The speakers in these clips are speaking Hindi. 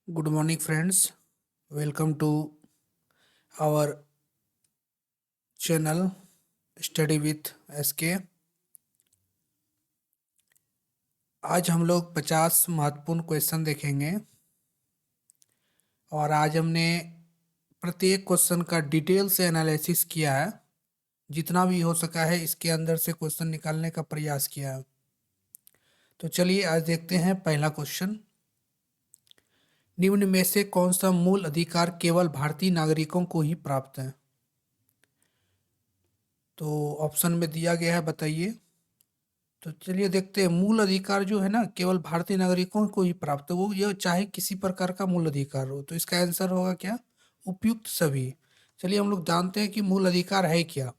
Good morning, friends. Welcome to our channel Study with SK. आज हम लोग 50 महत्वपूर्ण क्वेश्चन देखेंगे और आज हमने प्रत्येक क्वेश्चन का डिटेल से एनालिसिस किया है। जितना भी हो सका है इसके अंदर से क्वेश्चन निकालने का प्रयास किया है। तो चलिए आज देखते हैं पहला क्वेश्चन। निम्न में से कौन सा मूल अधिकार केवल भारतीय नागरिकों को ही प्राप्त है? तो ऑप्शन में दिया गया है, बताइए। तो चलिए देखते हैं। मूल अधिकार जो है ना, केवल भारतीय नागरिकों को ही प्राप्त है, वो ये चाहे किसी प्रकार का मूल अधिकार हो। तो इसका आंसर होगा क्या? उपयुक्त सभी। चलिए हम लोग जानते हैं कि मूल अधिकार है क्या।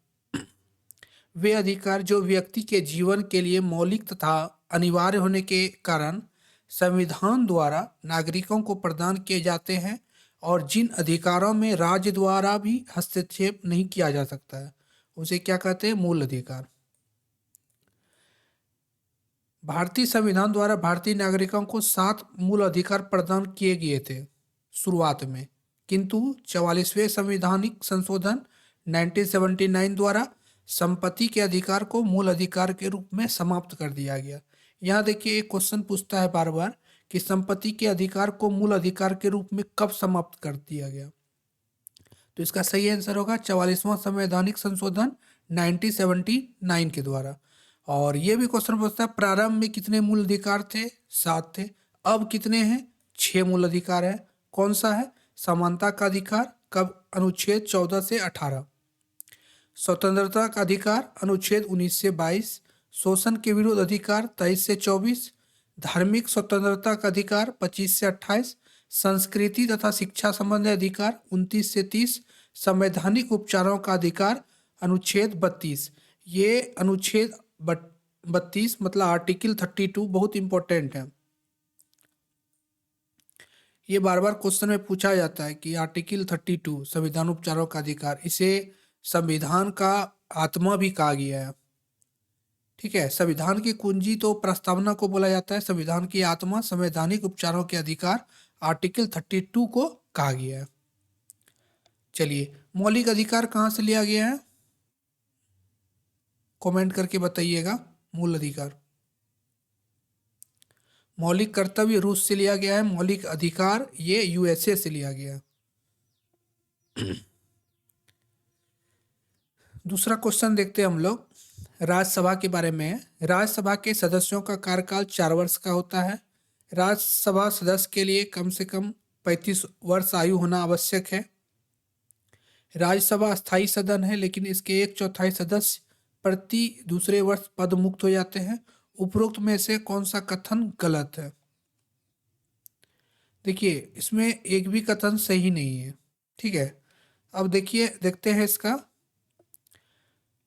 वे अधिकार जो व्यक्ति के जीवन के लिए मौलिक तथा अनिवार्य होने के कारण संविधान द्वारा नागरिकों को प्रदान किए जाते हैं और जिन अधिकारों में राज्य द्वारा भी हस्तक्षेप नहीं किया जा सकता है, उसे क्या कहते हैं? मूल अधिकार। भारतीय संविधान द्वारा भारतीय नागरिकों को 7 मूल अधिकार प्रदान किए गए थे शुरुआत में, किंतु 44वें संवैधानिक संशोधन 1979 द्वारा संपत्ति के अधिकार को मूल अधिकार के रूप में समाप्त कर दिया गया। यहाँ देखिए, एक क्वेश्चन पूछता है बार बार कि संपत्ति के अधिकार को मूल अधिकार के रूप में कब समाप्त कर दिया गया। तो इसका सही आंसर होगा 44वां संवैधानिक संशोधन 1979 के द्वारा। और ये भी क्वेश्चन पूछता है प्रारंभ में कितने मूल अधिकार थे? 7 थे। अब कितने हैं? 6 मूल अधिकार है। कौन सा है? समानता का अधिकार, कब? अनुच्छेद 14 से 18। स्वतंत्रता का अधिकार अनुच्छेद 19 से 22। शोषण के विरुद्ध अधिकार 23 से 24। धार्मिक स्वतंत्रता का अधिकार 25 से 28। संस्कृति तथा शिक्षा संबंधी अधिकार 29 से 30। संवैधानिक उपचारों का अधिकार अनुच्छेद 32। ये अनुच्छेद 32 मतलब आर्टिकल 32 बहुत इंपॉर्टेंट है। ये बार बार क्वेश्चन में पूछा जाता है कि आर्टिकल 32 संविधान उपचारों का अधिकार, इसे संविधान का आत्मा भी कहा गया है। ठीक है, संविधान की कुंजी तो प्रस्तावना को बोला जाता है, संविधान की आत्मा संवैधानिक उपचारों के अधिकार आर्टिकल 32 को कहा गया है। चलिए, मौलिक अधिकार कहाँ से लिया गया है? कमेंट करके बताइएगा। मूल अधिकार, मौलिक कर्तव्य रूस से लिया गया है, मौलिक अधिकार ये यूएसए से लिया गया है। दूसरा क्वेश्चन देखते हैं हम लोग राज्यसभा के बारे में। राज्यसभा के सदस्यों का कार्यकाल 4 वर्ष का होता है। राज्यसभा सदस्य के लिए कम से कम 35 वर्ष आयु होना आवश्यक है। राज्यसभा स्थायी सदन है, लेकिन इसके 1/4 सदस्य प्रति दूसरे वर्ष पद मुक्त हो जाते हैं। उपरोक्त में से कौन सा कथन गलत है? देखिए, इसमें एक भी कथन सही नहीं है। ठीक है, अब देखिए, देखते हैं इसका।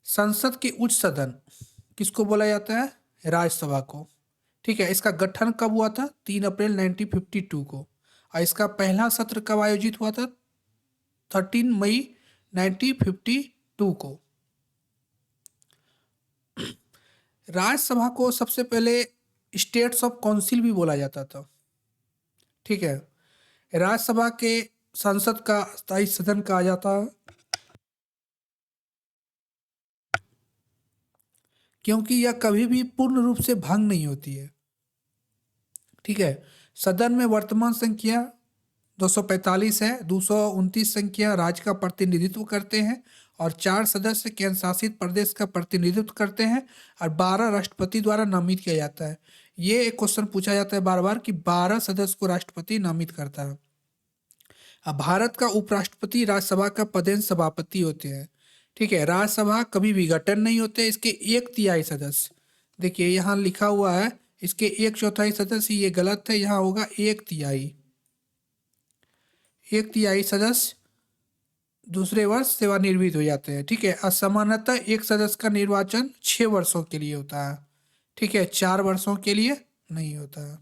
संसद के उच्च सदन किसको बोला जाता है? राज्यसभा को। ठीक है, इसका गठन कब हुआ था? 3 अप्रैल 1952 को। और इसका पहला सत्र कब आयोजित हुआ था? 13 मई 1952 को। राज्यसभा को सबसे पहले स्टेट्स ऑफ काउंसिल भी बोला जाता था। ठीक है, राज्यसभा के संसद का स्थायी सदन कहा जाता है क्योंकि यह कभी भी पूर्ण रूप से भंग नहीं होती है। ठीक है, सदन में वर्तमान संख्या 245 है। 229 संख्या राज्य का प्रतिनिधित्व करते हैं और 4 सदस्य केंद्र शासित प्रदेश का प्रतिनिधित्व करते हैं और 12 राष्ट्रपति द्वारा नामित किया जाता है। ये एक क्वेश्चन पूछा जाता है बार बार कि 12 सदस्य को राष्ट्रपति नामित करता है। अब भारत का उपराष्ट्रपति राज्यसभा का पदेन सभापति होते हैं। ठीक है, राज्यसभा कभी विघटन नहीं होते। इसके 1/3 सदस्य, देखिए यहाँ लिखा हुआ है इसके 1/4 सदस्य, ये गलत है। यहाँ होगा 1/3। 1/3 सदस्य दूसरे वर्ष सेवानिवृत्त हो जाते हैं। ठीक है, असमानतः एक सदस्य का निर्वाचन 6 वर्षों के लिए होता है। ठीक है, 4 वर्षों के लिए नहीं होता है।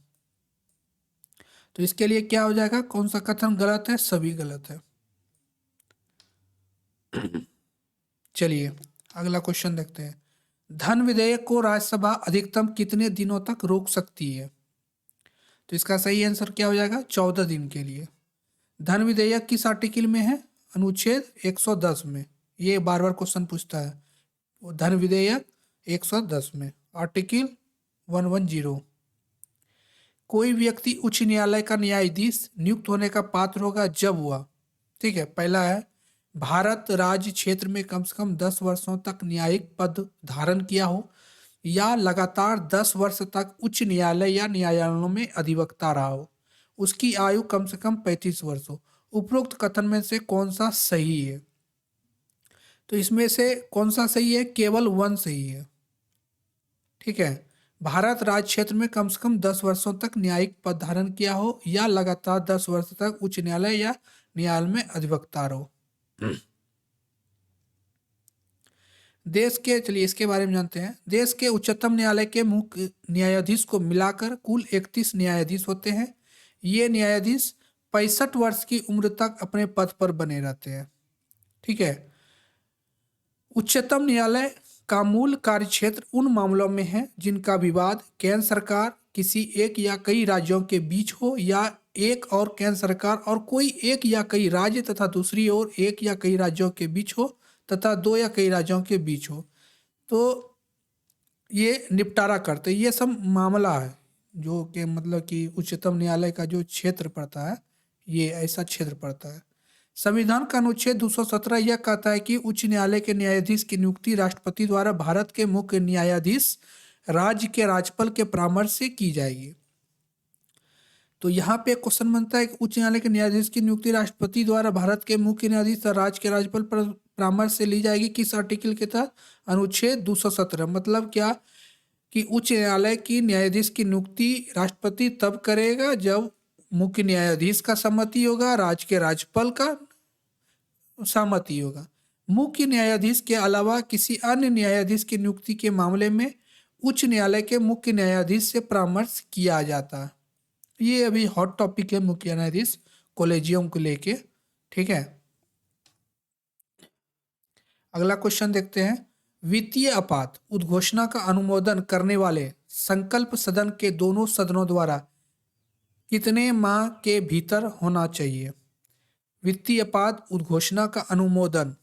तो इसके लिए क्या हो जाएगा? कौन सा कथन गलत है? सभी गलत है। चलिए अगला क्वेश्चन देखते हैं। धन विधेयक को राज्यसभा अधिकतम कितने दिनों तक रोक सकती है? तो इसका सही आंसर क्या हो जाएगा? 14 दिन के लिए। धन विधेयक किस आर्टिकल में है? अनुच्छेद 110 में। ये बार बार क्वेश्चन पूछता है। वो धन विधेयक 110 में, आर्टिकल 110। कोई व्यक्ति उच्च न्यायालय का न्यायाधीश नियुक्त होने का पात्र होगा जब वह, ठीक है, पहला है भारत राज्य क्षेत्र में कम से कम 10 वर्षों तक न्यायिक पद धारण किया हो, या लगातार 10 वर्ष तक उच्च न्यायालय या न्यायालयों में अधिवक्ता रहा हो, उसकी आयु कम से कम 35 वर्ष हो। उपरोक्त कथन में से कौन सा सही है? तो इसमें से कौन सा सही है? केवल वन सही है, ठीक है। भारत राज्य क्षेत्र में कम से कम 10 वर्षों तक न्यायिक पद धारण किया हो, या लगातार 10 वर्ष तक उच्च न्यायालय या न्यायालय में अधिवक्ता रहो। देश के, चलिए इसके बारे में जानते हैं। देश के उच्चतम न्यायालय के मुख्य न्यायाधीश को मिलाकर कुल 31 न्यायाधीश होते हैं। ये न्यायाधीश 65 वर्ष की उम्र तक अपने पद पर बने रहते हैं, ठीक है। उच्चतम न्यायालय का मूल कार्यक्षेत्र उन मामलों में है जिनका विवाद केंद्र सरकार, किसी एक या कई राज्यों के बीच हो, या एक और केंद्र सरकार और कोई एक या कई राज्य तथा दूसरी ओर एक या कई राज्यों के बीच हो, तथा दो या कई राज्यों के बीच हो। तो ये निपटारा करते, ये सब मामला है जो कि मतलब कि उच्चतम न्यायालय का जो क्षेत्र पड़ता है, ये ऐसा क्षेत्र पड़ता है। संविधान का अनुच्छेद 217 यह कहता है कि उच्च न्यायालय के न्यायाधीश की नियुक्ति राष्ट्रपति द्वारा भारत के मुख्य न्यायाधीश राज्य के राज्यपाल के परामर्श से की जाएगी। तो यहाँ पे क्वेश्चन बनता है कि उच्च न्यायालय के न्यायाधीश की नियुक्ति राष्ट्रपति द्वारा भारत के मुख्य न्यायाधीश और राज्य के राज्यपाल पर परामर्श से ली जाएगी। किस आर्टिकल के तहत? अनुच्छेद 217। मतलब क्या कि उच्च न्यायालय की न्यायाधीश की नियुक्ति राष्ट्रपति तब करेगा जब मुख्य न्यायाधीश का सम्मति होगा, राज्य के राज्यपाल का सहमति होगा। मुख्य न्यायाधीश के अलावा किसी अन्य न्यायाधीश की नियुक्ति के मामले में उच्च न्यायालय के मुख्य न्यायाधीश से परामर्श किया जाता है। ये अभी हॉट टॉपिक है मुख्य न्यायाधीश कॉलेजियम को लेके, ठीक है। अगला क्वेश्चन देखते हैं। वित्तीय आपात उद्घोषणा का अनुमोदन करने वाले संकल्प सदन के दोनों सदनों द्वारा कितने माह के भीतर होना चाहिए? वित्तीय आपात उद्घोषणा का अनुमोदन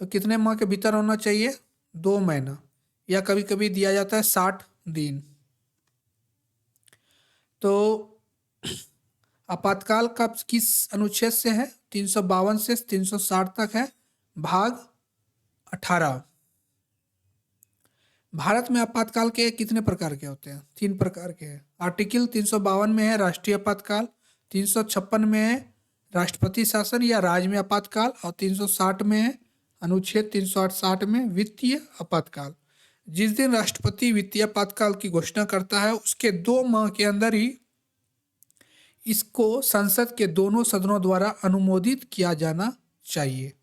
तो कितने माह के भीतर होना चाहिए? 2 महीना, या कभी कभी दिया जाता है 60 दिन। तो आपातकाल का किस अनुच्छेद से है? 352 से 360 तक है, भाग 18। भारत में आपातकाल के कितने प्रकार के होते हैं? 3 प्रकार के हैं। आर्टिकल 352 में है राष्ट्रीय आपातकाल, 356 में है राष्ट्रपति शासन या राज्य में आपातकाल, और 360 में है अनुच्छेद 360 में वित्तीय आपातकाल। जिस दिन राष्ट्रपति वित्तीय आपातकाल की घोषणा करता है उसके 2 माह के अंदर ही इसको संसद के दोनों सदनों द्वारा अनुमोदित किया जाना चाहिए।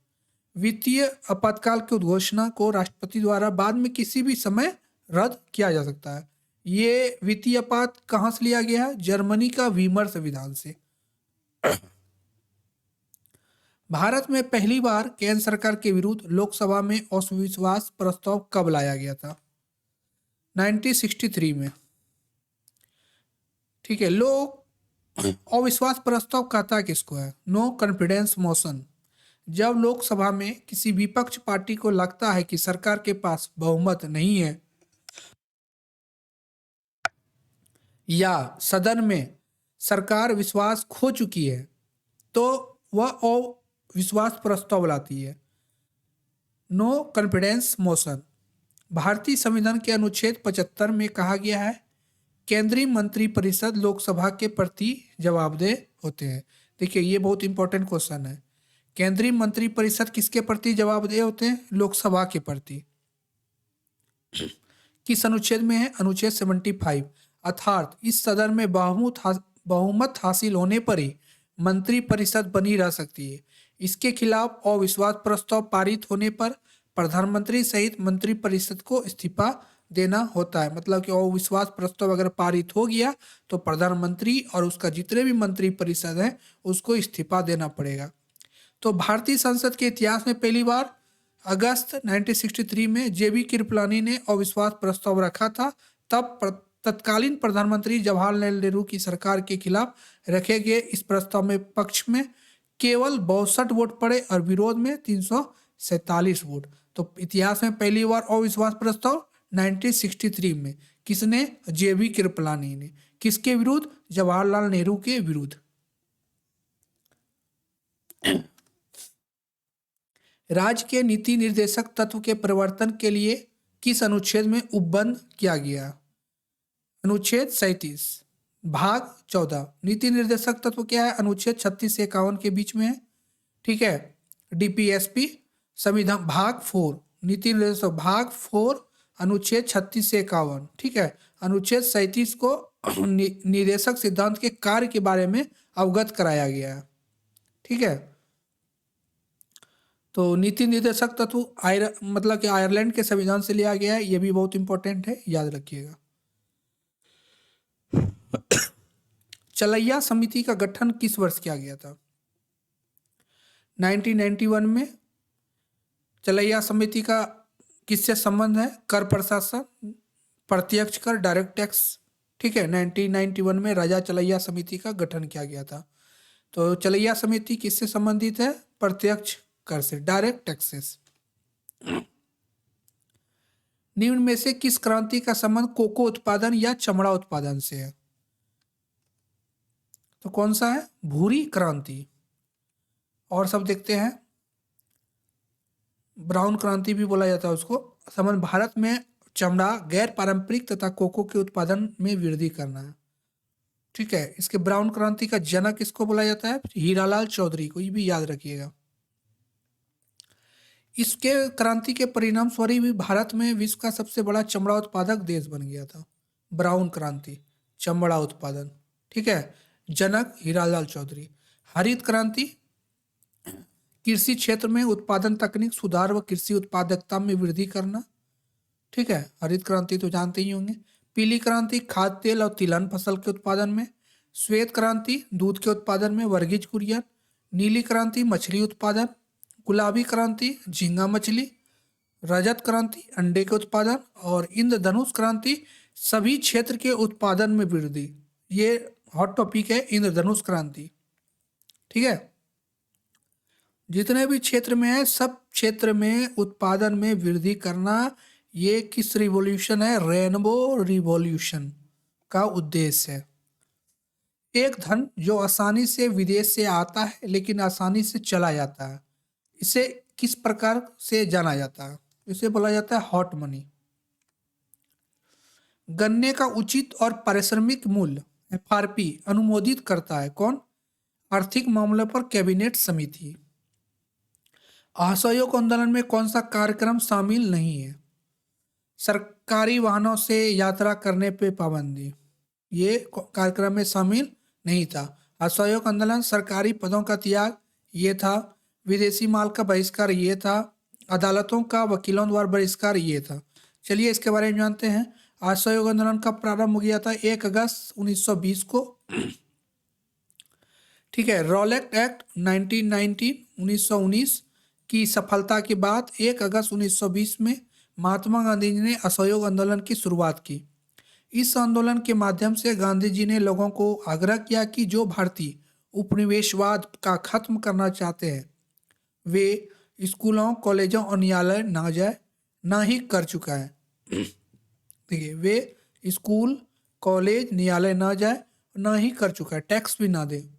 वित्तीय आपातकाल की उद्घोषणा को राष्ट्रपति द्वारा बाद में किसी भी समय रद्द किया जा सकता है। ये वित्तीय आपात कहाँ से लिया गया है? जर्मनी का वीमर संविधान से। भारत में पहली बार केंद्र सरकार के विरुद्ध लोकसभा में अविश्वास प्रस्ताव कब लाया गया था? 1963 में, ठीक है। लोक अविश्वास प्रस्ताव कहता किसको है? No confidence motion. जब लोकसभा में किसी विपक्ष पार्टी को लगता है कि सरकार के पास बहुमत नहीं है या सदन में सरकार विश्वास खो चुकी है, तो वह अविश्वास प्रस्ताव लाती है, नो कॉन्फिडेंस मोशन। भारतीय संविधान के अनुच्छेद 75 में कहा गया है केंद्रीय मंत्रिपरिषद लोकसभा के प्रति जवाबदेह होते हैं। देखिए ये बहुत इंपॉर्टेंट क्वेश्चन है। केंद्रीय मंत्रिपरिषद किसके प्रति जवाबदेह होते हैं? लोकसभा के प्रति। किस अनुच्छेद में है? अनुच्छेद 75। अर्थात इस सदन में बहुमत हासिल होने पर ही मंत्रिपरिषद बनी रह सकती है। इसके खिलाफ अविश्वास प्रस्ताव पारित होने पर प्रधानमंत्री सहित मंत्रिपरिषद को इस्तीफा देना होता है। मतलब कि अविश्वास प्रस्ताव अगर पारित हो गया तो प्रधानमंत्री और उसका जितने भी मंत्रिपरिषद है उसको इस्तीफा देना पड़ेगा। तो भारतीय संसद के इतिहास में पहली बार अगस्त 1963 में जेबी कृपलानी ने अविश्वास प्रस्ताव रखा था। तब तत्कालीन प्रधानमंत्री जवाहरलाल नेहरू की सरकार के खिलाफ रखे गए इस प्रस्ताव में पक्ष में केवल 62 वोट पड़े और विरोध में 347 वोट। तो इतिहास में पहली बार अविश्वास प्रस्ताव 1963 में किसने? जेबी कृपलानी ने। किसके विरुद्ध? जवाहरलाल नेहरू के विरुद्ध। राज्य के नीति निर्देशक तत्व के परिवर्तन के लिए किस अनुच्छेद में उपबंध किया गया? अनुच्छेद 37 भाग 14। नीति निर्देशक तत्व क्या है? अनुच्छेद 36 से 51 के बीच में है। ठीक है। डीपीएसपी संविधान भाग 4, नीति निर्देशक भाग 4 अनुच्छेद 36 से 51। ठीक है। अनुच्छेद 37 को निदेशक सिद्धांत के कार्य के बारे में अवगत कराया गया है। ठीक है। तो नीति निर्देशक तत्व मतलब कि आयरलैंड के संविधान से लिया गया है। यह भी बहुत इंपॉर्टेंट है, याद रखिएगा। चलैया समिति का गठन किस वर्ष किया गया था? 1991 में। चलैया समिति का किससे संबंध है? कर प्रशासन, प्रत्यक्ष कर, डायरेक्ट टैक्स। ठीक है। 1991 में राजा चलैया समिति का गठन किया गया था। तो चलैया समिति किससे संबंधित है? प्रत्यक्ष कर से, डायरेक्ट टैक्सेस। निम्न में से किस क्रांति का संबंध कोको उत्पादन या चमड़ा उत्पादन से है? तो कौन सा है? भूरी क्रांति। और सब देखते हैं। ब्राउन क्रांति भी बोला जाता है उसको। संबंध भारत में चमड़ा, गैर पारंपरिक तथा कोको के उत्पादन में वृद्धि करना है। ठीक है। इसके ब्राउन क्रांति का जनक किसको बोला जाता है? हीरालाल चौधरी को। ये भी याद रखिएगा। इसके क्रांति के परिणाम स्वरूप भी भारत में विश्व का सबसे बड़ा चमड़ा उत्पादक देश बन गया था। ब्राउन क्रांति, चमड़ा उत्पादन। ठीक है। जनक हीरालाल चौधरी। हरित क्रांति कृषि क्षेत्र में उत्पादन तकनीक सुधार व कृषि उत्पादकता में वृद्धि करना। ठीक है। हरित क्रांति तो जानते ही होंगे। पीली क्रांति खाद्य तेल और तिलहन फसल के उत्पादन में। श्वेत क्रांति दूध के उत्पादन में, वर्गीज कुरियन। नीली क्रांति मछली उत्पादन। गुलाबी क्रांति झींगा मछली। रजत क्रांति अंडे के उत्पादन। और इंद्रधनुष क्रांति सभी क्षेत्र के उत्पादन में वृद्धि। ये हॉट टॉपिक है, इंद्रधनुष क्रांति। ठीक है। जितने भी क्षेत्र में है, सब क्षेत्र में उत्पादन में वृद्धि करना, ये किस रिवॉल्यूशन है? रेनबो रिवॉल्यूशन का उद्देश्य है। एक धन जो आसानी से विदेश से आता है लेकिन आसानी से चला जाता है, इसे किस प्रकार से जाना जाता है? इसे बोला जाता है हॉट मनी। गन्ने का उचित और पारिश्रमिक मूल्य एफआरपी अनुमोदित करता है कौन? आर्थिक मामलों पर कैबिनेट समिति। असहयोग आंदोलन में कौन सा कार्यक्रम शामिल नहीं है? सरकारी वाहनों से यात्रा करने पे पाबंदी, ये कार्यक्रम में शामिल नहीं था। असहयोग आंदोलन, सरकारी पदों का त्याग, ये था। विदेशी माल का बहिष्कार, ये था। अदालतों का वकीलों द्वारा बहिष्कार, ये था। चलिए इसके बारे में जानते हैं। असहयोग आंदोलन का प्रारंभ हो गया था 1 अगस्त 1920 को। ठीक है। रॉलेट एक्ट 1919 की सफलता के बाद 1 अगस्त 1920 में महात्मा गांधी जी ने असहयोग आंदोलन की शुरुआत की। इस आंदोलन के माध्यम से गांधी जी ने लोगों को आग्रह किया कि जो भारतीय उपनिवेशवाद का खत्म करना चाहते हैं वे स्कूलों, कॉलेजों और न्यायालय ना जाए, ना ही कर चुका है। देखिए, वे स्कूल, कॉलेज, न्यायालय ना जाए, ना ही कर चुका है, टैक्स भी ना दे।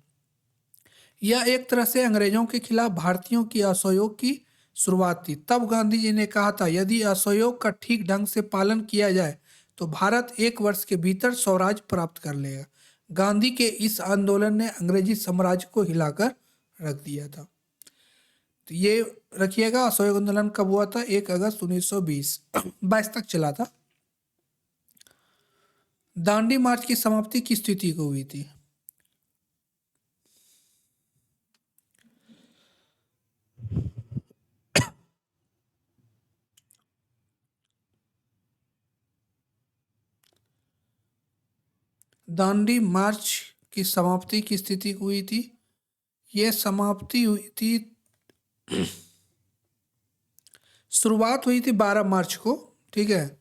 यह एक तरह से अंग्रेजों के खिलाफ भारतीयों की असहयोग की शुरुआत थी। तब गांधी जी ने कहा था, यदि असहयोग का ठीक ढंग से पालन किया जाए तो भारत 1 वर्ष के भीतर स्वराज प्राप्त कर लेगा। गांधी के इस आंदोलन ने अंग्रेजी साम्राज्य को हिलाकर रख दिया था। तो ये रखिएगा, असहयोग आंदोलन कब हुआ था? 1 अगस्त 1920, 22 तक चला था। दांडी मार्च की समाप्ति किस तिथि को हुई थी? दांडी मार्च की समाप्ति की स्थिति को हुई थी? ये समाप्ति हुई थी, शुरुआत हुई थी 12 मार्च को। ठीक है।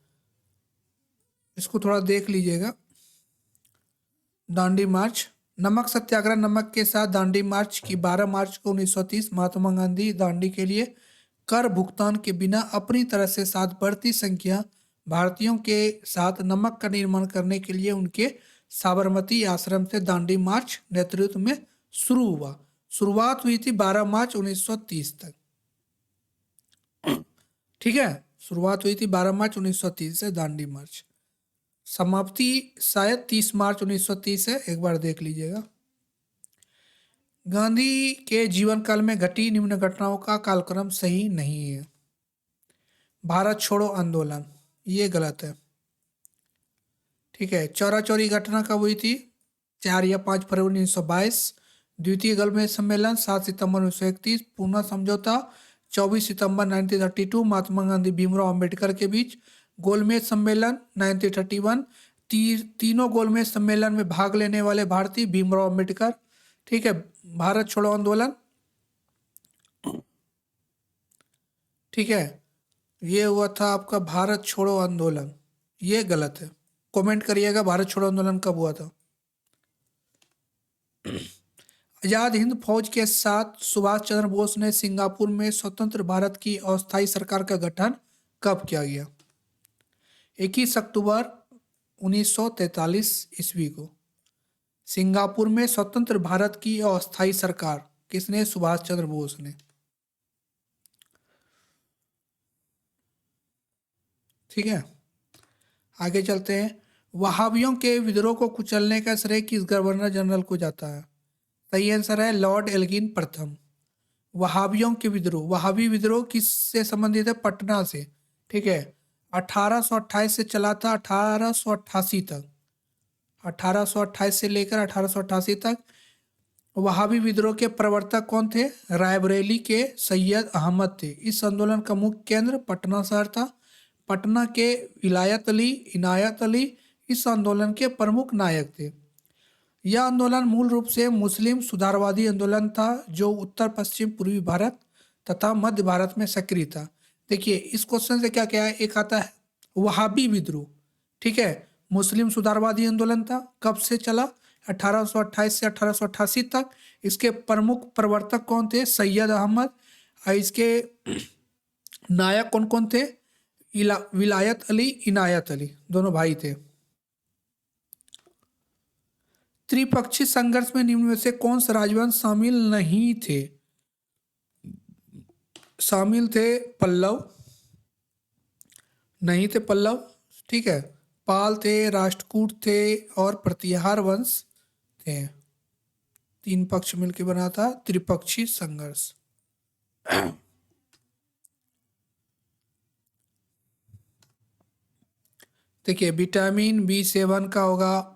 इसको थोड़ा देख लीजिएगा। दांडी मार्च, नमक सत्याग्रह, नमक के साथ दांडी मार्च की 12 मार्च को 1930 महात्मा गांधी दांडी के लिए कर भुगतान के बिना अपनी तरफ से साथ बढ़ती संख्या भारतीयों के साथ नमक का निर्माण करने के लिए उनके साबरमती आश्रम से दांडी मार्च नेतृत्व में शुरू हुआ। शुरुआत हुई थी 12 मार्च 1930 तक। ठीक है, शुरुआत हुई थी 12 मार्च 1930 से दांडी मार्च। समाप्ति शायद 30 मार्च 1930 है, एक बार देख लीजिएगा। गांधी के जीवन काल में घटी निम्न घटनाओं का कालक्रम सही नहीं है। भारत छोड़ो आंदोलन, ये गलत है। ठीक है, चौरा चौरी घटना कब हुई थी? 4 या 5 फरवरी 1922। द्वितीय गोलमेज सम्मेलन 7 सितंबर 1931। पूना समझौता 24 सितंबर 1932 महात्मा गांधी भीमराव अंबेडकर के बीच। गोलमेज सम्मेलन 1931। तीनों गोलमेज सम्मेलन में भाग लेने वाले भारतीय भीमराव अंबेडकर। ठीक है, भारत छोड़ो आंदोलन, ठीक है, ये हुआ था आपका भारत छोड़ो आंदोलन, ये गलत है। कमेंट करिएगा भारत छोड़ो आंदोलन कब हुआ था। आजाद हिंद फौज के साथ सुभाष चंद्र बोस ने सिंगापुर में स्वतंत्र भारत की अस्थायी सरकार का गठन कब किया गया? 21 अक्टूबर 1943 ईस्वी को सिंगापुर में स्वतंत्र भारत की अस्थायी सरकार किसने? सुभाष चंद्र बोस ने। ठीक है, आगे चलते हैं। वहाबियों के विद्रोह को कुचलने का श्रेय किस गवर्नर जनरल को जाता है? सही आंसर है लॉर्ड एल्गिन प्रथम। वहाबियों के विद्रोह, वहाबी विद्रोह किससे संबंधित है? पटना से। ठीक है, 1828 से चला था 1888 तक। 1828 से लेकर 1888 तक। वहाबी विद्रोह के प्रवर्तक कौन थे? रायबरेली के सैयद अहमद थे। इस आंदोलन का मुख्य केंद्र पटना शहर था। पटना के विलायत अली, इनायत अली इस आंदोलन के प्रमुख नायक थे। यह आंदोलन मूल रूप से मुस्लिम सुधारवादी आंदोलन था जो उत्तर पश्चिम पूर्वी भारत तथा मध्य भारत में सक्रिय था। देखिए इस क्वेश्चन से क्या क्या है, एक आता है वहाबी विद्रोह। ठीक है, मुस्लिम सुधारवादी आंदोलन था, कब से चला? 1828 से 1888 तक। इसके प्रमुख प्रवर्तक कौन थे? सैयद अहमद। और इसके नायक कौन कौन थे? विलायत अली, इनायत अली, दोनों भाई थे। त्रिपक्षीय संघर्ष में निम्न में से कौन से राजवंश शामिल नहीं थे? शामिल थे पल्लव, नहीं थे पल्लव। ठीक है, पाल थे, राष्ट्रकूट थे और प्रतिहार वंश थे। 3 पक्ष मिलकर बना था त्रिपक्षीय संघर्ष। देखिए विटामिन B7 का होगा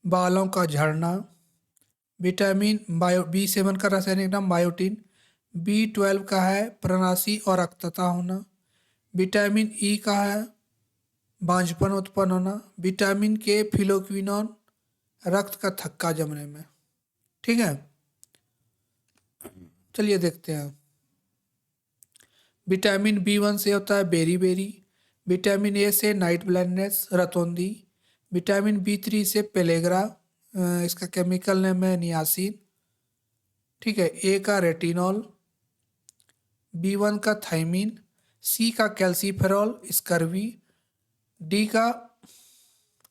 बालों का झड़ना। विटामिन B7 का रासायनिक नाम बायोटिन। B12 का है प्रनासी और रक्तता होना। विटामिन E का है बांझपन उत्पन्न होना। विटामिन K फिलोक्विनोन रक्त का थक्का जमने में। ठीक है, चलिए देखते हैं। विटामिन B1 से होता है बेरी बेरी। विटामिन A से नाइट ब्लाइंडनेस, रतौंधी। विटामिन B3 से पेलेग्रा, इसका केमिकल नेम है नियासिन। ठीक है, A का रेटिनॉल, B1 का थाइमिन, C का कैल्सीफेरॉल स्कर्वी, D का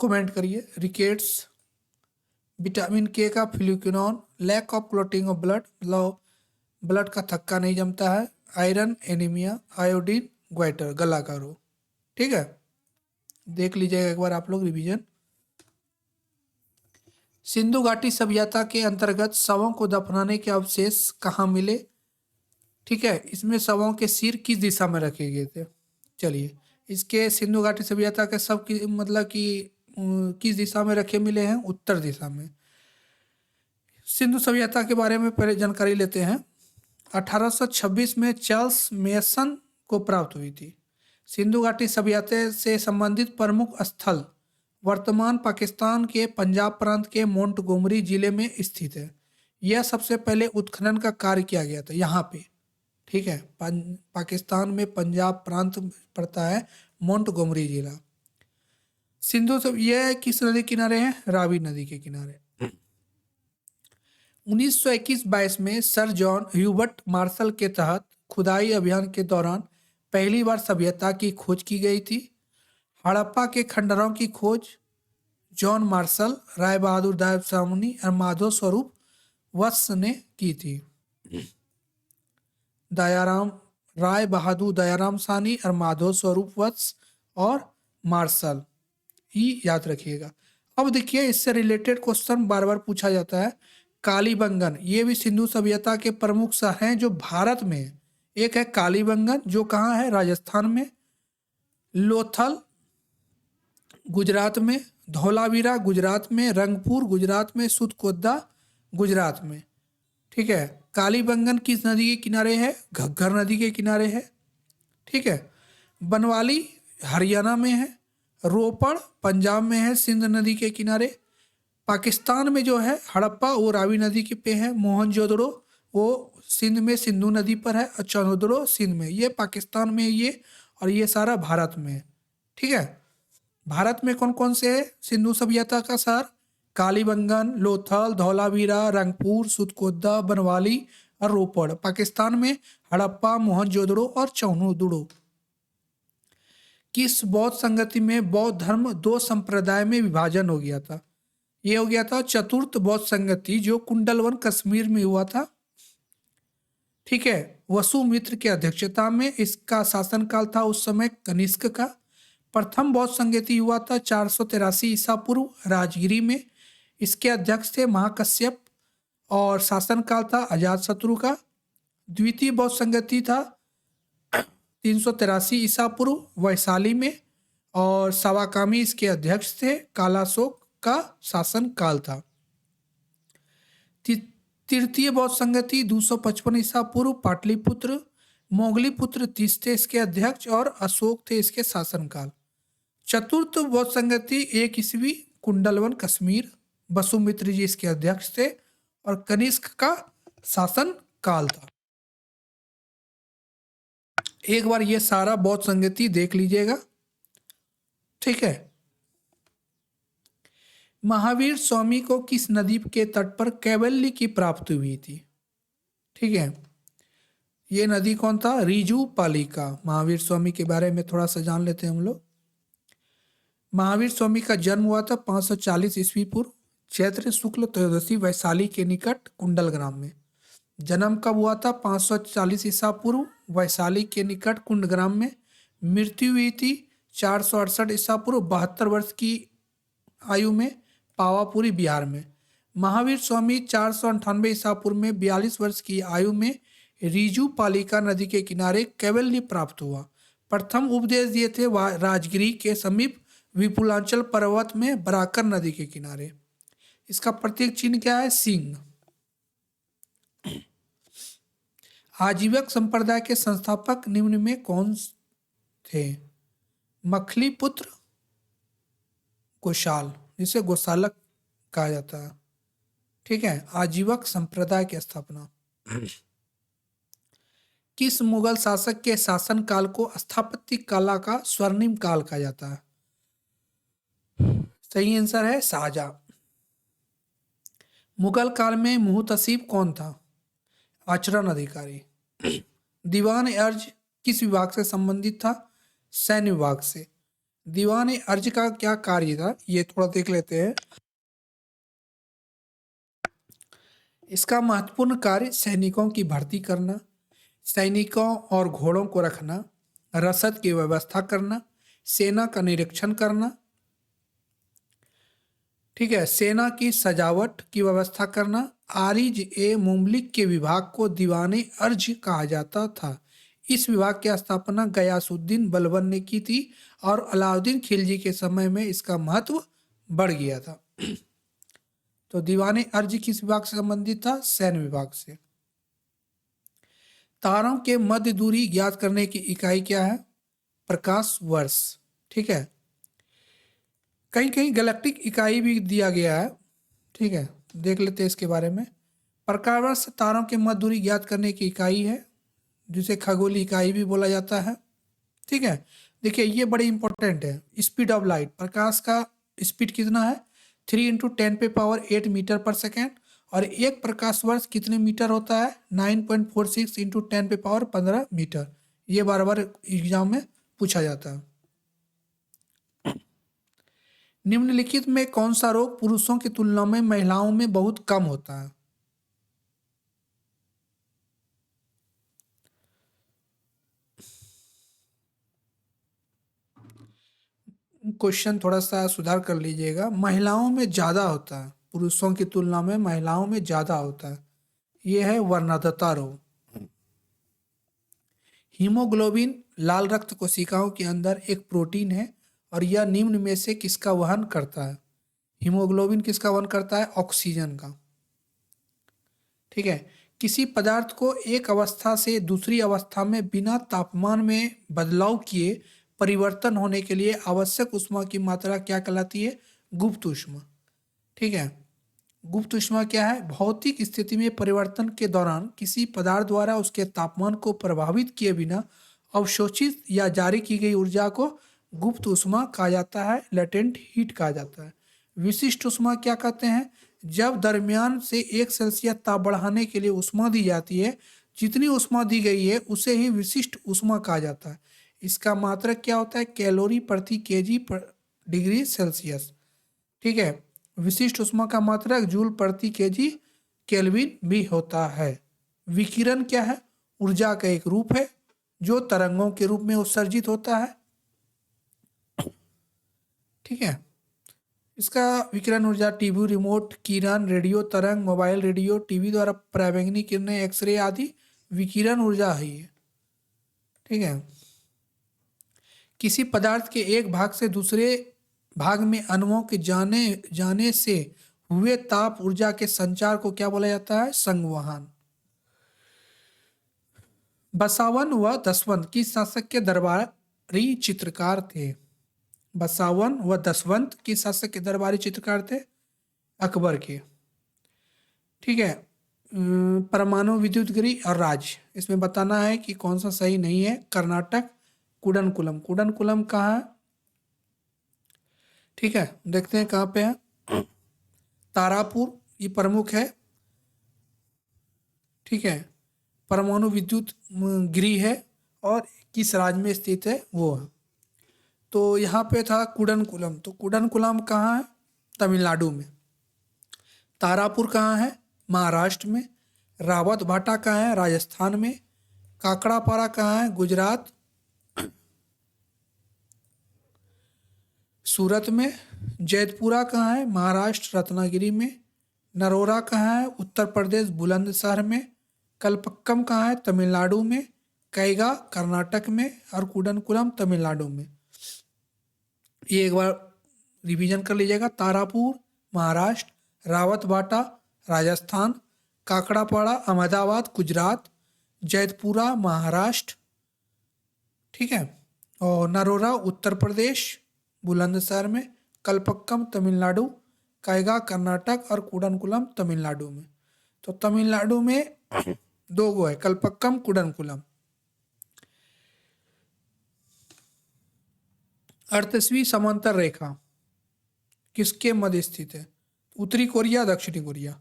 कमेंट करिए रिकेट्स। विटामिन K का phylloquinone, lack of clotting of blood, मतलब ब्लड का थक्का नहीं जमता है। आयरन एनीमिया, आयोडीन ग्वाइटर, गला का रोग। ठीक है, देख लीजिएगा एक बार आप लोग रिवीजन। सिंधु घाटी सभ्यता के अंतर्गत शवों को दफनाने के अवशेष कहाँ मिले? ठीक है, इसमें शवों के सिर किस दिशा में रखे गए थे? चलिए, इसके सिंधु घाटी सभ्यता के शव की मतलब कि किस दिशा में रखे मिले हैं? उत्तर दिशा में। सिंधु सभ्यता के बारे में पहले जानकारी लेते हैं। 1826 में चार्ल्स मेसन को प्राप्त हुई थी। सिंधु घाटी सभ्यता से संबंधित प्रमुख स्थल वर्तमान पाकिस्तान के पंजाब प्रांत के मोंटगोमरी जिले में स्थित है। यह सबसे पहले उत्खनन का कार्य किया गया था यहाँ पे। ठीक है, पाकिस्तान में पंजाब प्रांत पड़ता है मोंटगोमरी जिला। सिंधु सब यह किस नदी के किनारे है? रावी नदी के किनारे। 1921-22 में सर जॉन ह्यूबर्ट मार्शल के तहत खुदाई अभियान के दौरान पहली बार सभ्यता की खोज की गई थी। हड़प्पा के खंडरों की खोज जॉन मार्शल, राय बहादुर देवसामुनि और माधव स्वरूप वत्स ने की थी। दयाराम राय बहादुर दयाराम सानी और माधव स्वरूप वत्स और मार्शल, ये याद रखिएगा। अब देखिए, इससे रिलेटेड क्वेश्चन बार बार पूछा जाता है। कालीबंगन, ये भी सिंधु सभ्यता के प्रमुख शहर हैं जो भारत में है। एक है कालीबंगन जो कहाँ है? राजस्थान में। लोथल गुजरात में, धौलावीरा गुजरात में, रंगपुर गुजरात में, सुतकोदा गुजरात में। ठीक है। कालीबंगन किस नदी के किनारे है? घग्गर नदी के किनारे है। ठीक है। बनवाली हरियाणा में है। रोपड़ पंजाब में है, सिंध नदी के किनारे। पाकिस्तान में जो है हड़प्पा वो रावी नदी के पे है। मोहनजोदड़ो वो सिंध में सिंधु नदी पर है। और चंदोदड़ो सिंध में, ये पाकिस्तान में है ये। और ये सारा भारत में है। ठीक है। भारत में कौन कौन से है सिंधु सभ्यता का शहर? कालीबंगन, लोथल, धौलावीरा, रंगपुर, सुतकोदा, बनवाली और रोपड़। पाकिस्तान में हड़प्पा, मोहनजोदड़ो और चौनुदड़ो। किस बौद्ध संगति में बौद्ध धर्म दो संप्रदाय में विभाजन हो गया था? ये हो गया था चतुर्थ बौद्ध संगति, जो कुंडलवन कश्मीर में हुआ था। ठीक है। वसुमित्र की अध्यक्षता में। इसका शासनकाल था उस समय कनिष्क का। प्रथम बौद्ध संगति हुआ था 483 ईसा पूर्व राजगिरी में। इसके अध्यक्ष थे महाकश्यप और शासनकाल था अजातशत्रु का। द्वितीय बौद्ध संगति था 383 ईसा पूर्व वैशाली में और सवाकामी इसके अध्यक्ष थे। कालाशोक का शासन काल था। तृतीय बौद्ध संगति 255 ईसा पूर्व पाटलिपुत्र। मोगलीपुत्र तीस थे इसके अध्यक्ष और अशोक थे इसके शासनकाल। चतुर्थ बौद्ध संगति 1 ईस्वी कुंडलवन कश्मीर, वसुमित्र जी इसके अध्यक्ष थे और कनिष्क का शासन काल था। एक बार ये सारा बौद्ध संगति देख लीजिएगा। ठीक है। महावीर स्वामी को किस नदी के तट पर कैवल्य की प्राप्ति हुई थी? ठीक है। ये नदी कौन था? रीजू पालिका। महावीर स्वामी के बारे में थोड़ा सा जान लेते हैं हम लोग। महावीर स्वामी का जन्म हुआ था 540 ईस्वी पूर्व चैत्र शुक्ल त्रयोदशी वैशाली के निकट कुंडल ग्राम में। जन्म कब हुआ था? 540 ईसा पूर्व वैशाली के निकट कुंडग्राम में। मृत्यु हुई थी 468 ईसा पूर्व 72 वर्ष की आयु में पावापुरी बिहार में। महावीर स्वामी 498 ईसा पूर्व में 42 वर्ष की आयु में रीजू पालिका नदी के किनारे कैवल्य प्राप्त हुआ। प्रथम उपदेश दिए थे राजगिरी के समीप विपुलांचल पर्वत में बराकर नदी के किनारे। इसका प्रतीक चिन्ह क्या है? सिंह। आजीवक संप्रदाय के संस्थापक निम्न में कौन थे? मखली पुत्र गोशाल, जिसे गोशालक कहा जाता है। ठीक है। आजीवक संप्रदाय की स्थापना। किस मुगल शासक के शासन काल को स्थापत्य कला का स्वर्णिम काल कहा जाता है? सही आंसर है शाहजहां। मुगल काल में मुहतसिब कौन था? आचरण अधिकारी। दीवान अर्ज किस विभाग से संबंधित था? सैन्य विभाग से। दीवान अर्ज का क्या कार्य था? ये थोड़ा देख लेते हैं। इसका महत्वपूर्ण कार्य सैनिकों की भर्ती करना, सैनिकों और घोड़ों को रखना, रसद की व्यवस्था करना, सेना का निरीक्षण करना। ठीक है। सेना की सजावट की व्यवस्था करना। आरिज ए मुमलिक के विभाग को दीवाने अर्ज कहा जाता था। इस विभाग की स्थापना गयासुद्दीन बलबन ने की थी और अलाउद्दीन खिलजी के समय में इसका महत्व बढ़ गया था। तो दीवाने अर्ज किस विभाग से संबंधित था? सैन्य विभाग से। तारों के मध्य दूरी ज्ञात करने की इकाई क्या है? प्रकाश वर्ष। ठीक है। कहीं कहीं गैलेक्टिक इकाई भी दिया गया है। ठीक है, देख लेते हैं इसके बारे में। प्रकाश वर्ष तारों के मध्य दूरी ज्ञात करने की इकाई है, जिसे खगोलीय इकाई भी बोला जाता है। ठीक है। देखिए ये बड़ी इंपॉर्टेंट है। स्पीड ऑफ लाइट, प्रकाश का स्पीड कितना है? 3 × 10⁻⁸ और एक प्रकाश वर्ष कितने मीटर होता है? 9.46 × 10⁻15 मीटर। ये बार बार एग्जाम में पूछा जाता है। निम्नलिखित में कौन सा रोग पुरुषों की तुलना में महिलाओं में बहुत कम होता है? क्वेश्चन थोड़ा सा सुधार कर लीजिएगा। महिलाओं में ज्यादा होता है, पुरुषों की तुलना में महिलाओं में ज्यादा होता है। ये है वर्णदत्ता रोग। हीमोग्लोबिन लाल रक्त कोशिकाओं के अंदर एक प्रोटीन है और यह निम्न में से किसका वहन करता है? हीमोग्लोबिन किसका वहन करता है? ऑक्सीजन का। ठीक है। किसी पदार्थ को एक अवस्था से दूसरी अवस्था में बिना तापमान में बदलाव किए परिवर्तन होने के लिए आवश्यक ऊष्मा की मात्रा क्या कहलाती है? गुप्त ऊष्मा। ठीक है। गुप्त ऊष्मा क्या है? भौतिक स्थिति में परिवर्तन के दौरान किसी पदार्थ द्वारा उसके तापमान को प्रभावित किए बिना अवशोषित या जारी की गई ऊर्जा को गुप्त ऊष्मा कहा जाता है, लेटेंट हीट कहा जाता है। विशिष्ट ऊष्मा क्या कहते हैं? जब दरमियान से 1 सेल्सियस ताप बढ़ाने के लिए ऊष्मा दी जाती है, जितनी ऊष्मा दी गई है उसे ही विशिष्ट ऊष्मा कहा जाता है। इसका मात्रक क्या होता है? कैलोरी प्रति केजी पर डिग्री सेल्सियस। ठीक है। विशिष्ट ऊष्मा का मात्रक जूल प्रति केजी केल्विन भी होता है। विकिरण क्या है? ऊर्जा का एक रूप है जो तरंगों के रूप में उत्सर्जित होता है। ठीक है। इसका विकिरण ऊर्जा टीवी रिमोट, किरण, रेडियो तरंग, मोबाइल रेडियो, टीवी द्वारा पराबैंगनी किरणें, एक्सरे आदि विकिरण ऊर्जा ही है। ठीक है। किसी पदार्थ के एक भाग से दूसरे भाग में अणुओं के जाने जाने से हुए ताप ऊर्जा के संचार को क्या बोला जाता है? संवहन। बसावन व दसवंत किस शासक के दरबारी चित्रकार थे? बसावन व दसवंत किस शासक के दरबारी चित्रकार थे? अकबर के। ठीक है। परमाणु विद्युत गृह और राज्य, इसमें बताना है कि कौन सा सही नहीं है। कर्नाटक, कुडनकुलम। कुडनकुलम कहाँ है? ठीक है, देखते हैं कहाँ पे है। तारापुर ये प्रमुख है। ठीक है। परमाणु विद्युत गृह है और किस राज्य में स्थित है वो है। तो यहाँ पे था कुडनकुलम, तो कुडनकुलम कहाँ है? तमिलनाडु में। तारापुर कहाँ है? महाराष्ट्र में। रावत भाटा कहाँ है? राजस्थान में। काकड़ापारा कहाँ है? गुजरात। सूरत में। जैतपुरा कहाँ है? महाराष्ट्र, रत्नागिरी में। नरोरा कहाँ है? उत्तर प्रदेश, बुलंदशहर में। कलपक्कम कहाँ है? तमिलनाडु में। कैगा कर्नाटक में और कुडनकुलम तमिलनाडु में। ये एक बार रिवीजन कर लीजिएगा। तारापुर महाराष्ट्र, रावतबाटा राजस्थान, काकड़ापाड़ा अहमदाबाद गुजरात, जैतपुरा महाराष्ट्र। ठीक है। और नरोरा उत्तर प्रदेश बुलंदशहर में, कलपक्कम तमिलनाडु, कैगा कर्नाटक और कुडनकुलम तमिलनाडु में। तो तमिलनाडु में दो गो है, कलपक्कम कुडनकुलम। 38वीं समांतर रेखा किसके मध्य स्थित है? उत्तरी कोरिया, दक्षिणी कोरिया।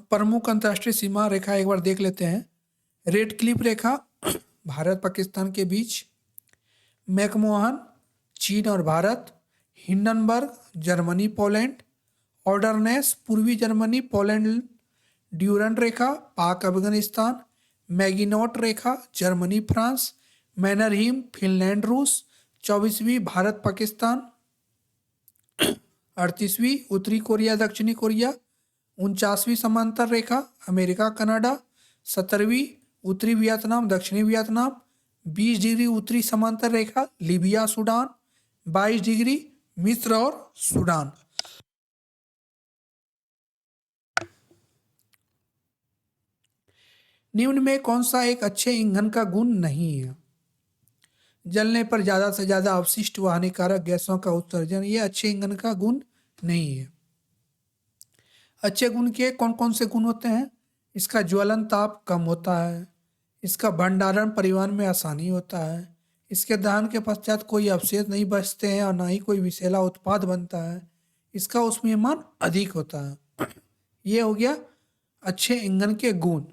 प्रमुख अंतर्राष्ट्रीय सीमा रेखा एक बार देख लेते हैं। रेड क्लिफ रेखा भारत पाकिस्तान के बीच, मैकमोहन चीन और भारत, हिंडनबर्ग जर्मनी पोलैंड, ऑर्डरनेस पूर्वी जर्मनी पोलैंड, ड्यूरंट रेखा पाक अफगानिस्तान, मैगिनॉट रेखा जर्मनी फ्रांस, मैनरहिम फिनलैंड रूस। 24वीं भारत पाकिस्तान। 38वीं उत्तरी कोरिया दक्षिणी कोरिया। 49वीं समांतर रेखा अमेरिका कनाडा। 17वीं उत्तरी वियतनाम दक्षिणी वियतनाम। 20 डिग्री उत्तरी समांतर रेखा लीबिया सूडान। 22 डिग्री मिस्र और सूडान। निम्न में कौन सा एक अच्छे ईंधन का गुण नहीं है? जलने पर ज्यादा से ज्यादा अवशिष्ट व हानिकारक गैसों का उत्सर्जन, ये अच्छे ईंधन का गुण नहीं है। अच्छे गुण के कौन कौन से गुण होते हैं? इसका ज्वलन ताप कम होता है, इसका भंडारण परिवहन में आसानी होता है, इसके दहन के पश्चात कोई अवशेष नहीं बचते हैं और ना ही कोई विषैला उत्पाद बनता है, इसका ऊष्मीयमान अधिक होता है। ये हो गया अच्छे ईंधन के गुण।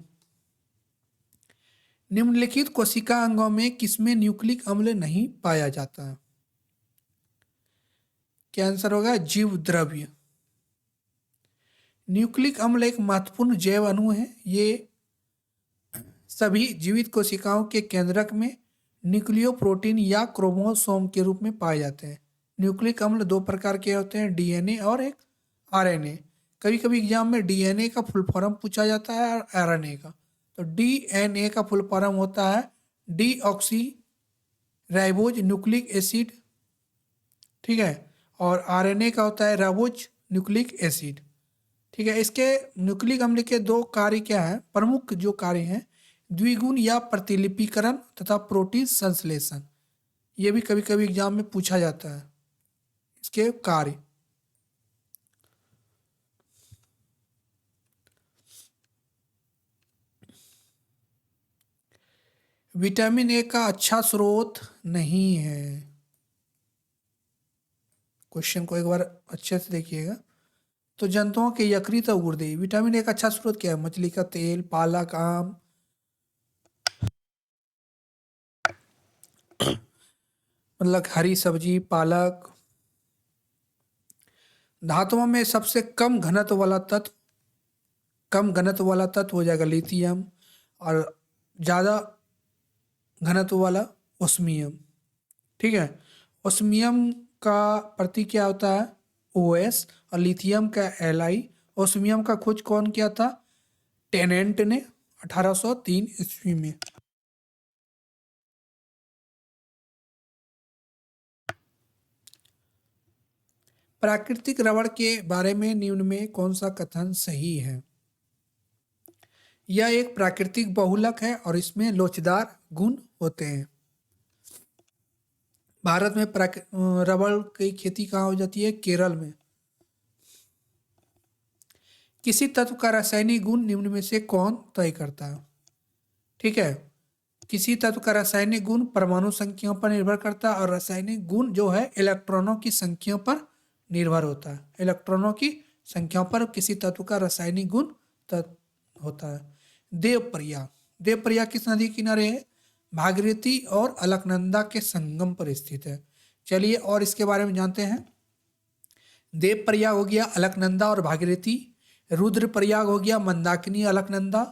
निम्नलिखित कोशिका अंगों में किसमें न्यूक्लिक अम्ल नहीं पाया जाता है? क्या आंसर होगा? जीव द्रव्य। न्यूक्लिक अम्ल एक महत्वपूर्ण जैव अणु है। ये सभी जीवित कोशिकाओं के केंद्रक में न्यूक्लियोप्रोटीन या क्रोमोसोम के रूप में पाए जाते हैं। न्यूक्लिक अम्ल दो प्रकार के होते हैं, डीएनए और एक आरएनए। कभी कभी एग्जाम में डीएनए का फुल फॉर्म पूछा जाता है और आरएनए का। तो डीएनए का फुल फॉर्म होता है डीऑक्सी राइबोज न्यूक्लिक एसिड, ठीक है, और आरएनए का होता है राइबोज न्यूक्लिक एसिड, ठीक है। इसके न्यूक्लिक अम्ल के दो कार्य क्या है, प्रमुख जो कार्य हैं, द्विगुण या प्रतिलिपिकरण तथा प्रोटीन संश्लेषण। ये भी कभी कभी एग्जाम में पूछा जाता है, इसके कार्य। विटामिन ए का अच्छा स्रोत नहीं है। क्वेश्चन को एक बार अच्छे से देखिएगा। तो जंतुओं के यकृत और गुर्दे, विटामिन ए का अच्छा स्रोत क्या है? मछली का तेल, पालक, आम, मतलब हरी सब्जी, पालक। धातुओं में सबसे कम घनत्व वाला तत्व, कम घनत्व वाला तत्व हो जाएगा लिथियम, और ज़्यादा घनत्व वाला ओस्मियम, ठीक है। ओस्मियम का प्रतीक क्या होता है? OS, और लिथियम का Li। ओस्मियम का खोज कौन किया था? टेनेंट ने 1803 ईस्वी में। प्राकृतिक रबड़ के बारे में निम्न में कौन सा कथन सही है? यह एक प्राकृतिक बहुलक है और इसमें लोचदार गुण होते हैं। भारत में रबड़ की खेती कहाँ हो जाती है? केरल में। किसी तत्व का रासायनिक गुण निम्न में से कौन तय करता है? ठीक है, किसी तत्व का रासायनिक गुण परमाणु संख्याओं पर निर्भर करता है और रासायनिक गुण जो है इलेक्ट्रॉनों की संख्या पर निर्भर होता है। इलेक्ट्रॉनों की संख्या पर किसी तत्व का रासायनिक गुण होता है। देवप्रयाग, देवप्रयाग किस नदी किनारे है? भागीरथी और अलकनंदा के संगम पर स्थित है। चलिए और इसके बारे में जानते हैं। देवप्रयाग हो गया अलकनंदा और भागीरथी, रुद्रप्रयाग हो गया मंदाकिनी अलकनंदा,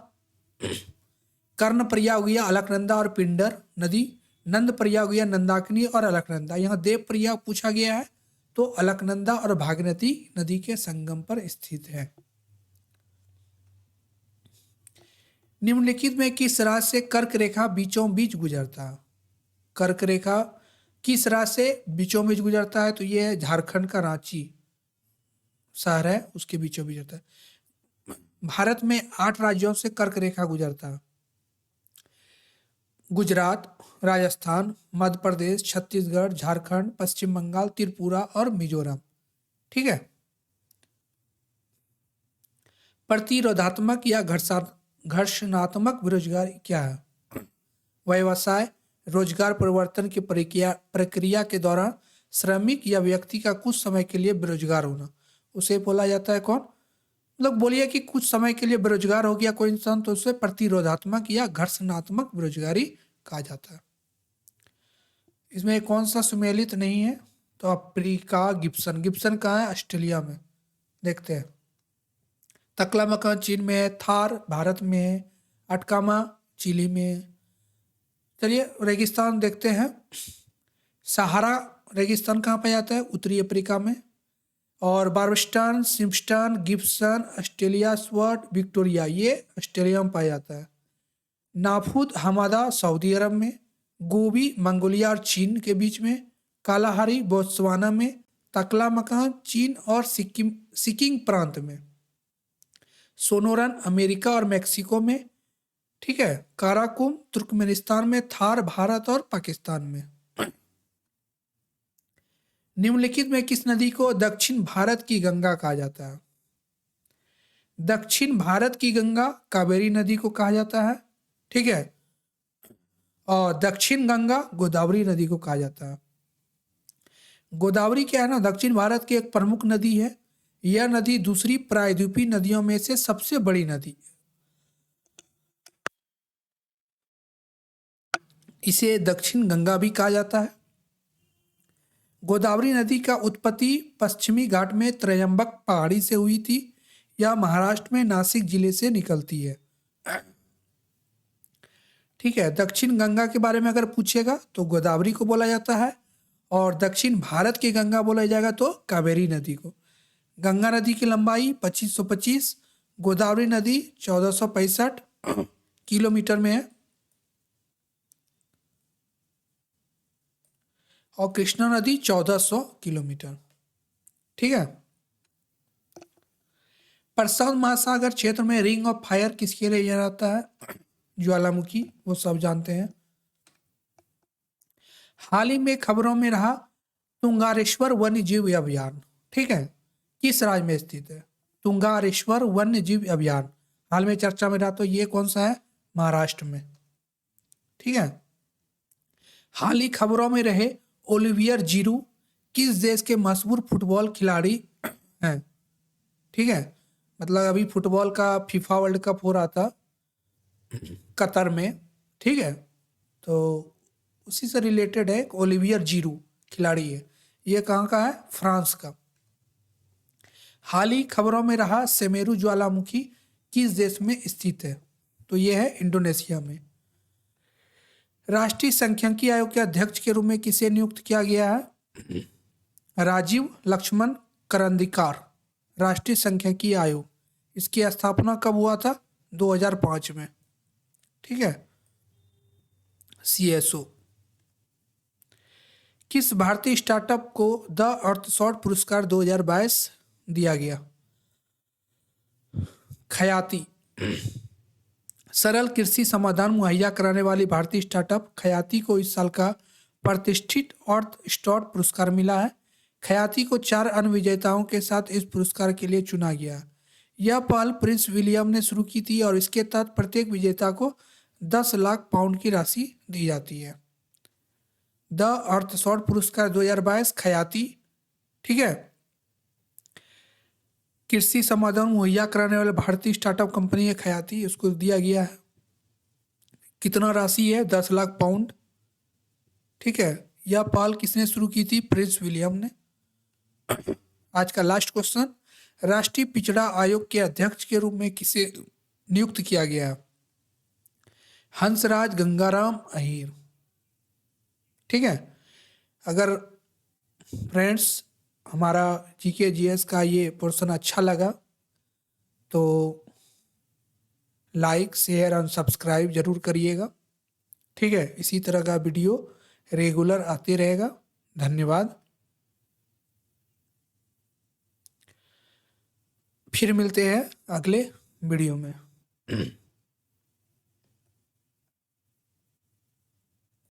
कर्णप्रयाग हो गया अलकनंदा और पिंडर नदी, नंदप्रयाग हो गया नंदाकिनी और अलकनंदा। यहाँ देवप्रयाग पूछा गया है तो अलकनंदा और भागीरथी नदी के संगम पर स्थित है। निम्नलिखित में किस राज्य से कर्क रेखा बीचों बीच गुजरता है? कर्क रेखा किस राज्य से बीचों बीच गुजरता है? तो ये है झारखंड का रांची शहर है, उसके बीचों बीच जाता है। भारत में 8 राज्यों से कर्क रेखा गुजरता है। गुजरात, राजस्थान, मध्य प्रदेश, छत्तीसगढ़, झारखंड, पश्चिम बंगाल, त्रिपुरा और मिजोरम, ठीक है। प्रतिरोधात्मक या घर्षणात्मक बेरोजगारी क्या है? व्यवसाय, रोजगार परिवर्तन की प्रक्रिया के दौरान श्रमिक या व्यक्ति का कुछ समय के लिए बेरोजगार होना, उसे बोला जाता है कौन? मतलब बोलिए कि कुछ समय के लिए बेरोजगार हो गया कोई इंसान तो उसे प्रतिरोधात्मक या घर्षणात्मक बेरोजगारी कहा जाता है। इसमें कौन सा सुमेलित नहीं है? तो अफ्रीका गिब्सन, गिब्सन कहाँ है? ऑस्ट्रेलिया में। देखते हैं। तकलामका चीन में है, थार भारत में है, अटकामा चिली में है। चलिए रेगिस्तान देखते हैं। सहारा रेगिस्तान कहाँ पाया जाता है? उत्तरी अफ्रीका में। और बार्बस्टन, सिम्पस्टन, गिब्सन, ऑस्ट्रेलिया स्वर्ड, विक्टोरिया, ये ऑस्ट्रेलिया में पाया जाता है। नाफूद हमादा सऊदी अरब में, गोबी मंगोलिया और चीन के बीच में, कालाहारी बोत्सवाना में, तकलामकान चीन और सिक्किम प्रांत में, सोनोरन अमेरिका और मेक्सिको में, ठीक है, काराकुम तुर्कमेनिस्तान में, थार भारत और पाकिस्तान में। निम्नलिखित में किस नदी को दक्षिण भारत की गंगा कहा जाता है? दक्षिण भारत की गंगा कावेरी नदी को कहा जाता है, ठीक है। और दक्षिण गंगा गोदावरी नदी को कहा जाता है। गोदावरी क्या है ना, दक्षिण भारत की एक प्रमुख नदी है। यह नदी दूसरी प्रायद्वीपीय नदियों में से सबसे बड़ी नदी है। इसे दक्षिण गंगा भी कहा जाता है। गोदावरी नदी का उत्पत्ति पश्चिमी घाट में त्रयंबक पहाड़ी से हुई थी। यह महाराष्ट्र में नासिक जिले से निकलती है। ठीक है, दक्षिण गंगा के बारे में अगर पूछेगा तो गोदावरी को बोला जाता है, और दक्षिण भारत की गंगा बोला जाएगा तो कावेरी नदी को। गंगा नदी की लंबाई 2525, गोदावरी नदी 1465 किलोमीटर में है, और कृष्णा नदी 1400 किलोमीटर। ठीक है, प्रशांत महासागर क्षेत्र में रिंग ऑफ फायर किसके लिए जाना जाता है? ज्वालामुखी, वो सब जानते हैं। हाल ही में खबरों में रहा तुंगारेश्वर वन्य जीव अभियान, ठीक है, किस राज्य में स्थित है? तुंगारेश्वर वन्य जीव अभियान हाल में चर्चा में रहा, तो ये कौन सा है? महाराष्ट्र में। ठीक है, हाल ही खबरों में रहे ओलिवियर जीरू किस देश के मशहूर फुटबॉल खिलाड़ी हैं? ठीक है, मतलब अभी फुटबॉल का फीफा वर्ल्ड कप हो रहा था कतर में। ठीक है, तो उसी से रिलेटेड है, ओलिवियर जीरू खिलाड़ी है। ये कहाँ का है? फ्रांस का। हाल ही खबरों में रहा सेमेरू ज्वालामुखी किस देश में स्थित है? तो ये है इंडोनेशिया में। राष्ट्रीय सांख्यिकी आयोग के अध्यक्ष के रूप में किसे नियुक्त किया गया है? राजीव लक्ष्मण करंदीकर, राष्ट्रीय सांख्यिकी आयोग। इसकी स्थापना कब हुआ था? 2005 में। ठीक है, CSO। किस भारतीय स्टार्टअप को द अर्थशॉट पुरस्कार 2022 दिया गया? खयाती, सरल कृषि समाधान मुहैया कराने वाली भारतीय स्टार्टअप खयाती को इस साल का प्रतिष्ठित अर्थ स्टॉट पुरस्कार मिला है। खयाती को 4 अन्य विजेताओं के साथ इस पुरस्कार के लिए चुना गया। यह पहल प्रिंस विलियम ने शुरू की थी, और इसके तहत प्रत्येक विजेता को 10 लाख पाउंड की राशि दी जाती है। द अर्थशॉट पुरस्कार 2022 खयाती, ठीक है, कृषि समाधान मुहैया कराने वाले भारतीय स्टार्टअप कंपनी है खयाती, उसको दिया गया है। कितना राशि है? 10 लाख पाउंड। ठीक है, यह पहल किसने शुरू की थी? प्रिंस विलियम ने। आज का लास्ट क्वेश्चन, राष्ट्रीय पिछड़ा आयोग के अध्यक्ष के रूप में किसे नियुक्त किया गया? हंसराज गंगाराम अहीर। ठीक है, अगर फ्रेंड्स हमारा GK GS का ये पोर्शन अच्छा लगा तो लाइक शेयर और सब्सक्राइब जरूर करिएगा। ठीक है, इसी तरह का वीडियो रेगुलर आते रहेगा। धन्यवाद। फिर मिलते हैं अगले वीडियो में।